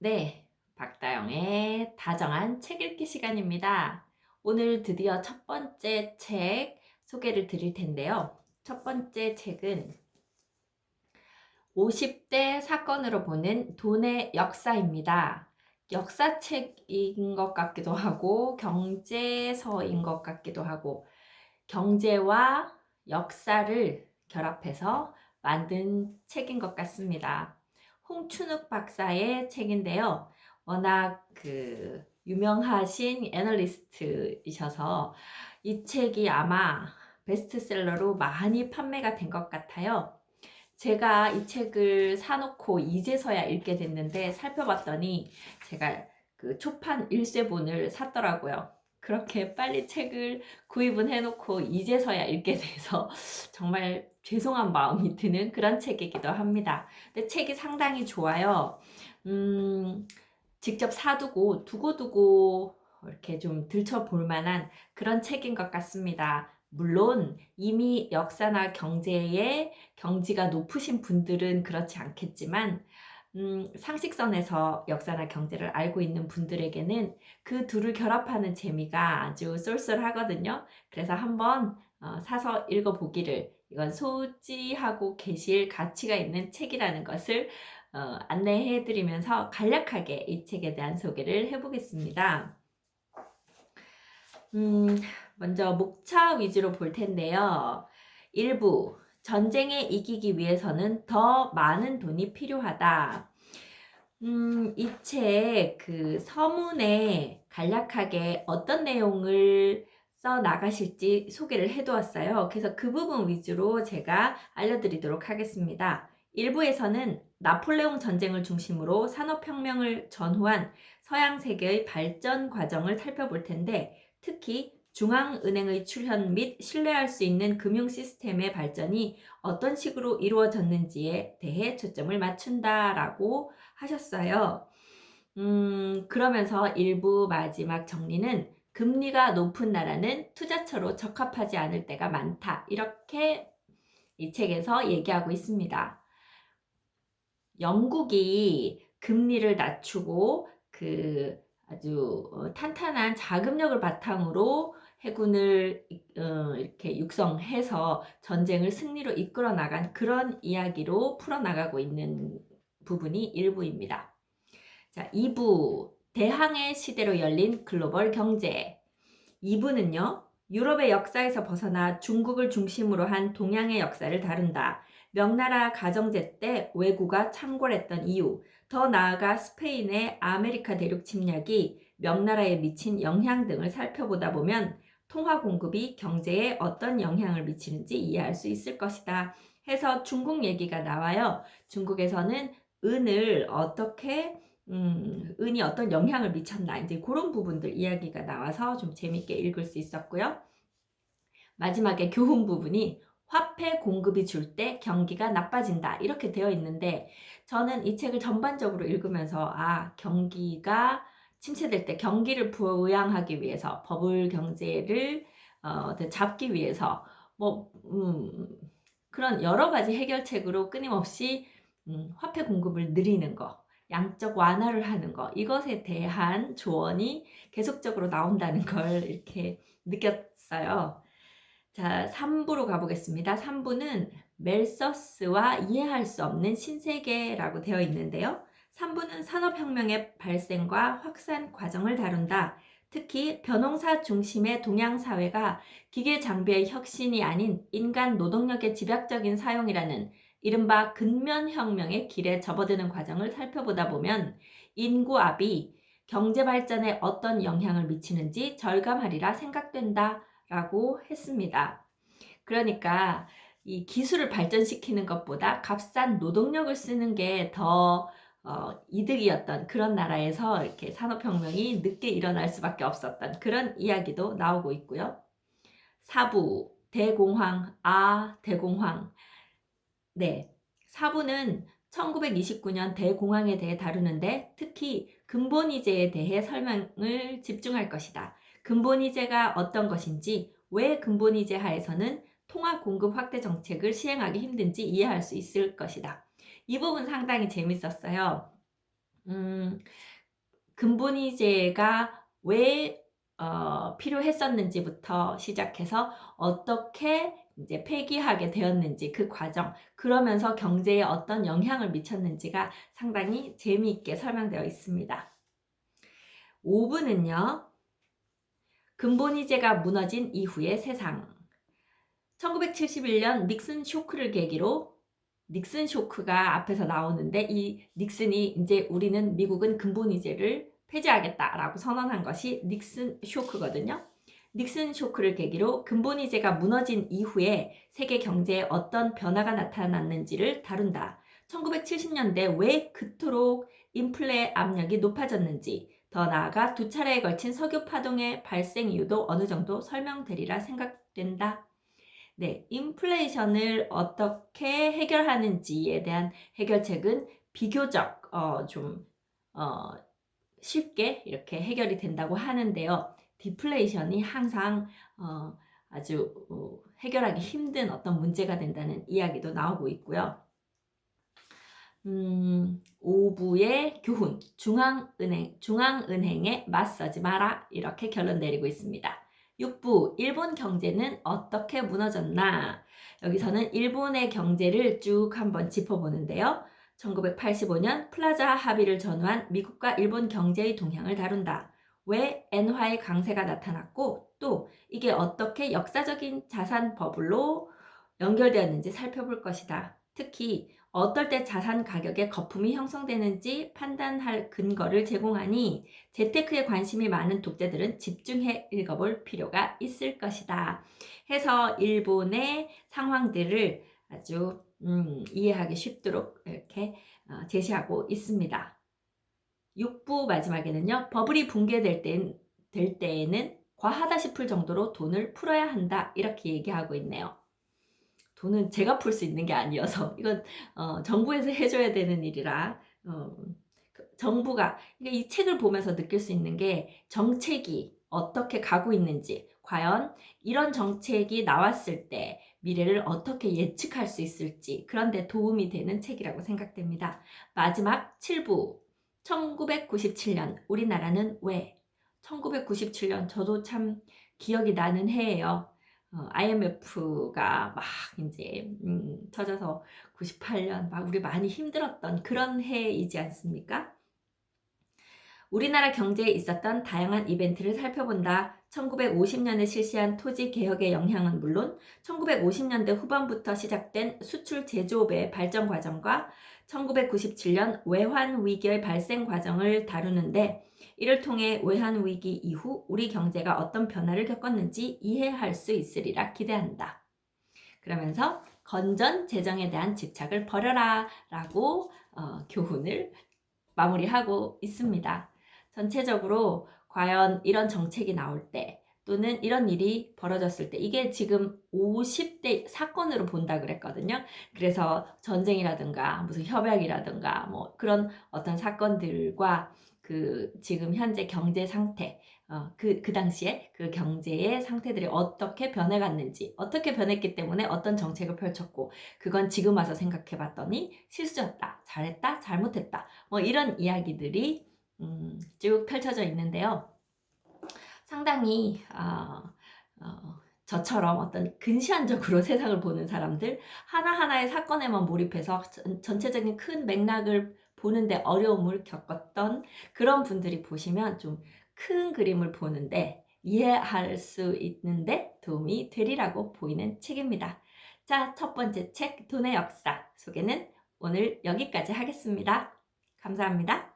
네, 박다영의 다정한 책 읽기 시간입니다. 오늘 드디어 첫 번째 책 소개를 드릴 텐데요. 첫 번째 책은 50대 사건으로 보는 돈의 역사입니다. 역사책인 것 같기도 하고 경제서인 것 같기도 하고 경제와 역사를 결합해서 만든 책인 것 같습니다. 홍춘욱 박사의 책인데요. 워낙 유명하신 애널리스트이셔서 이 책이 아마 베스트셀러로 많이 판매가 된 것 같아요. 제가 이 책을 사놓고 이제서야 읽게 됐는데 살펴봤더니 제가 그 초판 일쇄본을 샀더라고요. 그렇게 빨리 책을 구입은 해놓고 이제서야 읽게 돼서 정말 죄송한 마음이 드는 그런 책이기도 합니다. 근데 책이 상당히 좋아요. 직접 사두고 두고두고 이렇게 좀 들춰볼 만한 그런 책인 것 같습니다. 물론 이미 역사나 경제에 경지가 높으신 분들은 그렇지 않겠지만 상식선에서 역사나 경제를 알고 있는 분들에게는 그 둘을 결합하는 재미가 아주 쏠쏠하거든요. 그래서 한번 사서 읽어보기를, 이건 소지하고 계실 가치가 있는 책이라는 것을 안내해드리면서 간략하게 이 책에 대한 소개를 해보겠습니다. 먼저 목차 위주로 볼 텐데요. 1부, 전쟁에 이기기 위해서는 더 많은 돈이 필요하다. 이 책 서문에 간략하게 어떤 내용을 써 나가실지 소개를 해두었어요. 그래서 그 부분 위주로 제가 알려드리도록 하겠습니다. 1부에서는 나폴레옹 전쟁을 중심으로 산업혁명을 전후한 서양 세계의 발전 과정을 살펴볼 텐데, 특히 중앙은행의 출현 및 신뢰할 수 있는 금융 시스템의 발전이 어떤 식으로 이루어졌는지에 대해 초점을 맞춘다라고 하셨어요. 그러면서 일부 마지막 정리는 금리가 높은 나라는 투자처로 적합하지 않을 때가 많다, 이렇게 이 책에서 얘기하고 있습니다. 영국이 금리를 낮추고 아주 탄탄한 자금력을 바탕으로 해군을 이렇게 육성해서 전쟁을 승리로 이끌어 나간 그런 이야기로 풀어나가고 있는 부분이 1부입니다. 자, 2부, 대항해 시대로 열린 글로벌 경제. 2부는요, 유럽의 역사에서 벗어나 중국을 중심으로 한 동양의 역사를 다룬다. 명나라 가정제 때 왜구가 창궐했던 이유, 더 나아가 스페인의 아메리카 대륙 침략이 명나라에 미친 영향 등을 살펴보다 보면 통화 공급이 경제에 어떤 영향을 미치는지 이해할 수 있을 것이다 해서 중국 얘기가 나와요. 중국에서는 은을 어떻게 은이 어떤 영향을 미쳤나, 이제 그런 부분들 이야기가 나와서 좀 재밌게 읽을 수 있었고요. 마지막에 교훈 부분이 화폐 공급이 줄 때 경기가 나빠진다, 이렇게 되어 있는데, 저는 이 책을 전반적으로 읽으면서 경기가 침체될 때 경기를 부양하기 위해서, 버블 경제를 잡기 위해서 그런 여러 가지 해결책으로 끊임없이 화폐 공급을 늘리는 거, 양적 완화를 하는 거, 이것에 대한 조언이 계속적으로 나온다는 걸 이렇게 느꼈어요. 자, 3부로 가보겠습니다. 3부는 멜서스와 이해할 수 없는 신세계라고 되어 있는데요. 3부는 산업혁명의 발생과 확산 과정을 다룬다. 특히 벼농사 중심의 동양 사회가 기계 장비의 혁신이 아닌 인간 노동력의 집약적인 사용이라는 이른바 근면혁명의 길에 접어드는 과정을 살펴보다 보면 인구압이 경제 발전에 어떤 영향을 미치는지 절감하리라 생각된다 라고 했습니다. 그러니까 이 기술을 발전시키는 것보다 값싼 노동력을 쓰는 게 더 이득이었던 그런 나라에서 이렇게 산업혁명이 늦게 일어날 수밖에 없었던 그런 이야기도 나오고 있고요. 4부, 대공황, 대공황. 네, 4부는 1929년 대공황에 대해 다루는데, 특히 근본이제에 대해 설명을 집중할 것이다. 근본이제가 어떤 것인지, 왜 근본이제 하에서는 통화 공급 확대 정책을 시행하기 힘든지 이해할 수 있을 것이다. 이 부분 상당히 재밌었어요. 음, 근본이제가 왜 필요했었는지부터 시작해서 어떻게 이제 폐기하게 되었는지 그 과정, 그러면서 경제에 어떤 영향을 미쳤는지가 상당히 재미있게 설명되어 있습니다. 5부는요. 근본이제가 무너진 이후의 세상. 1971년 닉슨 쇼크를 계기로, 닉슨 쇼크가 앞에서 나오는데, 이 닉슨이 이제 우리는 미국은 근본이제를 폐지하겠다라고 선언한 것이 닉슨 쇼크거든요. 닉슨 쇼크를 계기로 근본이제가 무너진 이후에 세계 경제에 어떤 변화가 나타났는지를 다룬다. 1970년대 왜 그토록 인플레 압력이 높아졌는지, 더 나아가 두 차례에 걸친 석유 파동의 발생 이유도 어느 정도 설명되리라 생각된다. 네, 인플레이션을 어떻게 해결하는지에 대한 해결책은 비교적 좀 쉽게 이렇게 해결이 된다고 하는데요. 디플레이션이 항상 아주 해결하기 힘든 어떤 문제가 된다는 이야기도 나오고 있고요. 5부의 교훈, 중앙은행에 맞서지 마라, 이렇게 결론 내리고 있습니다. 6부, 일본 경제는 어떻게 무너졌나? 여기서는 일본의 경제를 쭉 한번 짚어보는데요. 1985년 플라자 합의를 전후한 미국과 일본 경제의 동향을 다룬다. 왜 엔화의 강세가 나타났고, 또 이게 어떻게 역사적인 자산 버블로 연결되었는지 살펴볼 것이다. 특히 어떨 때 자산 가격에 거품이 형성되는지 판단할 근거를 제공하니 재테크에 관심이 많은 독자들은 집중해 읽어볼 필요가 있을 것이다. 해서 일본의 상황들을 아주 이해하기 쉽도록 이렇게 제시하고 있습니다. 6부 마지막에는요. 버블이 붕괴될 때에는 과하다 싶을 정도로 돈을 풀어야 한다, 이렇게 얘기하고 있네요. 돈은 제가 풀 수 있는 게 아니어서 이건 정부에서 해줘야 되는 일이라, 정부가, 그러니까 이 책을 보면서 느낄 수 있는 게 정책이 어떻게 가고 있는지, 과연 이런 정책이 나왔을 때 미래를 어떻게 예측할 수 있을지, 그런 데 도움이 되는 책이라고 생각됩니다. 마지막 7부, 1997년 우리나라는 왜? 1997년 저도 참 기억이 나는 해예요. IMF가 막 이제 터져서 98년 막 우리 많이 힘들었던 그런 해이지 않습니까? 우리나라 경제에 있었던 다양한 이벤트를 살펴본다. 1950년에 실시한 토지 개혁의 영향은 물론 1950년대 후반부터 시작된 수출 제조업의 발전 과정과 1997년 외환 위기의 발생 과정을 다루는데, 이를 통해 외환 위기 이후 우리 경제가 어떤 변화를 겪었는지 이해할 수 있으리라 기대한다. 그러면서 건전 재정에 대한 집착을 버려라 라고 교훈을 마무리하고 있습니다. 전체적으로 과연 이런 정책이 나올 때, 또는 이런 일이 벌어졌을 때, 이게 지금 50대 사건으로 본다 그랬거든요. 그래서 전쟁이라든가 무슨 협약이라든가 뭐 그런 어떤 사건들과 그 지금 현재 경제 상태, 그 당시에 그 경제의 상태들이 어떻게 변해갔는지, 어떻게 변했기 때문에 어떤 정책을 펼쳤고, 그건 지금 와서 생각해 봤더니 실수였다, 잘했다, 잘못했다, 뭐 이런 이야기들이 쭉 펼쳐져 있는데요. 상당히 저처럼 어떤 근시안적으로 세상을 보는 사람들, 하나하나의 사건에만 몰입해서 전체적인 큰 맥락을 보는데 어려움을 겪었던 그런 분들이 보시면 좀 큰 그림을 보는데, 이해할 수 있는데 도움이 되리라고 보이는 책입니다. 자, 첫 번째 책, 돈의 역사 소개는 오늘 여기까지 하겠습니다. 감사합니다.